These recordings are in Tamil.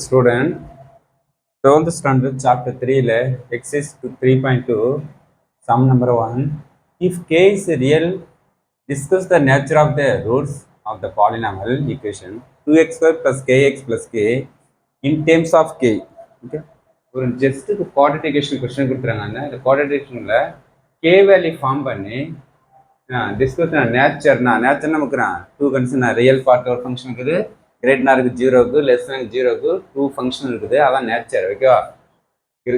Student, 12th standard chapter 3 le exercise 3.2 sum number 1. If k is real, discuss the nature of the roots of the polynomial equation 2x square plus kx plus k in terms of k. Okay. ஒரு ஜஸ்ட் குவாட்ரேட்டிக் கொஸ்டின் கொடுத்துறாங்க. இந்த குவாட்ரேட்டிக் கே வேல்யூ ஃபார்ம் பண்ணி டிஸ்கஸ் நேச்சர்னா நமக்கு டூ கண்டிஷன் ரியல் பார்ட் ஒரு ஃபங்க்ஷன் இருக்குது, கிரேட்னா இருக்குது ஜீரோக்கு, லெஸ் ஜீரோக்கு டூ ஃபங்க்ஷன் இருக்குது, அதான் நேச்சர். ஓகேவா?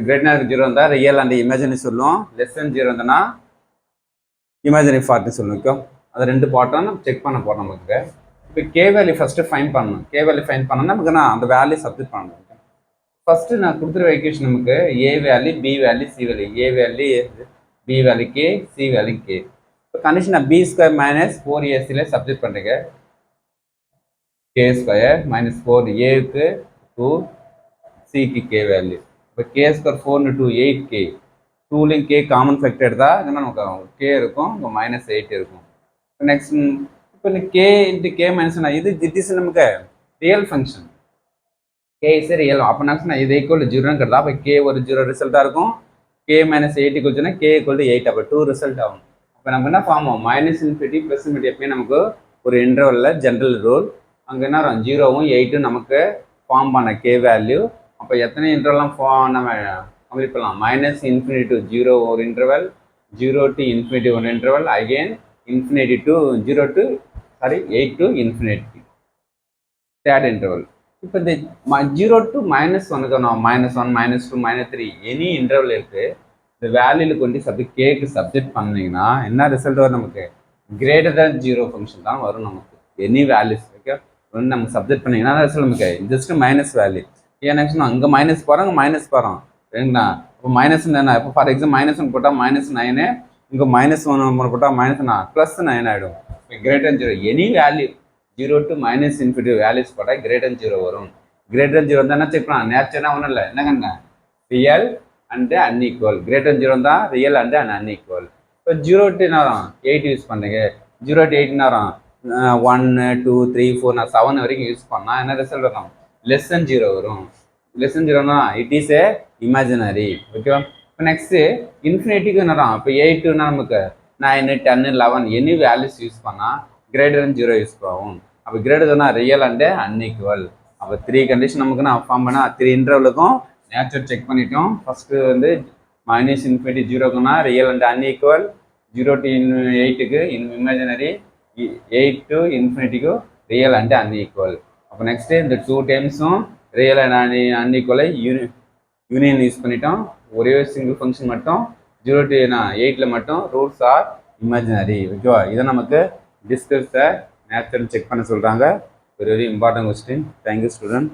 கிரேட்னா இருக்கு ஜீரோ இருந்தால் ரியல் அண்ட் இமேஜினரி சொல்லுவோம், லெஸ் ஜீரோ இருந்ததுன்னா இமேஜினரி பார்ட்னு சொல்லுவோம். ஓகே, அது ரெண்டு பார்ட்டும் நம்ம செக் பண்ண போகிறோம். நமக்கு இப்போ கே வேல்யூ ஃபஸ்ட்டு ஃபைன் பண்ணணும். கே வேல்யூ ஃபைன் பண்ணோன்னா நமக்கு நான் அந்த வேல்யூ சப்ஸ்டிட் பண்ணணும். ஃபஸ்ட்டு நான் கொடுத்துருவ ஈக்குவேஷன் நமக்கு A value, B value, C value. A value B value K, C value K. இப்போ condition B square minus 4ac substitute பண்ணுறீங்க. கே ஸ்கொயர் மைனஸ் 4 ஏக்கு 2, சிக்கு கே வேல்யூ. இப்போ கே ஸ்கொயர் 4 2 8k. 2லையும் கே காமன் ஃபேக்டர் எடுத்தால் என்னன்னா நமக்கு கே இருக்கும், இங்கே -8 இருக்கும். இப்போ நெக்ஸ்ட் இப்போ இந்த கே இன்ட்டு கே மைனஸ் இது இஸ் நமக்கு real function. K is real. அப்போ நான் இது ஈக்குவல் டு ஜீரோன்னு கிடையாது. அப்போ கே ஒரு ஜீரோ ரிசல்ட்டாக இருக்கும். கே -8 ஈக்குவல்னா கே ஈக்குவல் டு 8. அப்போ 2 ரிசல்ட் ஆகும். இப்போ நம்ம என்ன ஃபார்ம் ஆகும், -∞ +∞ எப்பயும் நமக்கு ஒரு இன்டர்வலில் ஜென்ரல் ரூல். அங்கே என்ன வரும், 0வும் 8ம் நமக்கு ஃபார்ம் பண்ண கே வேல்யூ. அப்போ எத்தனை இன்டர்வல்லாம் நம்ம கம்ப்ளீட் பண்ணலாம், -∞ to 0 ஒரு இன்டர்வல், 0 to ∞ ஒரு interval, again ∞ to 8 to ∞ third interval. இப்போ இந்த 0 to -1க்கு நான் -1 -2 -3 எனி இன்டர்வல் இருக்குது. இந்த வேல்யூவில் கொண்டு கேக்கு சப்ஜெக்ட் பண்ணிங்கன்னா என்ன ரிசல்ட் வரும், நமக்கு கிரேட்டர் தேன் 0 ஃபங்க்ஷன் தான் வரும். நமக்கு எனி வேல்யூஸ் ஓகே வந்து நம்ம சப்ஜெக்ட் பண்ணிங்கன்னா ரிசல்ட் நமக்கு ஜஸ்ட் மைனஸ் வேல்யூ. ஏன்னா அங்கே மைனஸ் போகிறோம், அங்கே மைனஸ் போகிறோம் சரிங்களா. இப்போ மைனஸ் என்ன, இப்போ ஃபார் எக்ஸாம்பிள் -1 போட்டால் -9, இங்கே -1 போட்டால் +9 ஆகிடும். Greater 0 any value 0 to -∞ values போட்டால் கிரேட்டர் 0 வரும். கிரேட்டர் 0 தான் என்ன செக் பண்ணலாம், நேச்சர்னா ஒன்றும் இல்லை, என்னங்க ரியல் அண்ட் அன்இக்குவல். கிரேட்டர் 0 தான் ரியல் அண்ட் அன்இக்குவல். இப்போ 0 to 8 யூஸ் பண்ணுறீங்க. 0 to 8 வரும் 1 2 3 4 நான் 7 வரைக்கும் யூஸ் பண்ணால் என்ன ரிசல்ட் வரும், லெஸ் தென் 0 வரும். லெஸ் தென் 0னா இட் இஸ் ஏ இமேஜினரி. ஓகேவா? இப்போ நெக்ஸ்ட்டு இன்ஃபினிட்டிக்கு என்ன வரும், இப்போ 8னா நமக்கு 9 10 11 எனி வேல்யூஸ் யூஸ் பண்ணால் கிரேட்டர் தென் 0 யூஸ் ஆகும். அப்போ greater than real and unequal. அப்போ 3 கண்டிஷன் நமக்கு நான் ஃபார்ம் பண்ணால் 3 இன்டர்வலுக்கும் நேச்சர் செக் பண்ணிட்டோம். ஃபஸ்ட்டு வந்து -∞ 0க்குன்னா ரியல் அண்ட் அன்இக்குவல், 0 to 8க்கு imaginary, 8 to ∞ real and unequal. அப்போ நெக்ஸ்ட்டு இந்த 2 டைம்ஸும் ரியல் அண்ட் அன்இக்குவலை யூனியன் யூஸ் பண்ணிட்டோம். ஒரே சிங்கிள் ஃபங்க்ஷன் மட்டும் 0 to 8ல் மட்டும் ரூட்ஸ் ஆர் இமேஜினரி. ஓகேவா? இதை நமக்கு டிஸ்கஸ் நேச்சர் செக் பண்ண சொல்கிறாங்க. Very important question. Thank you student.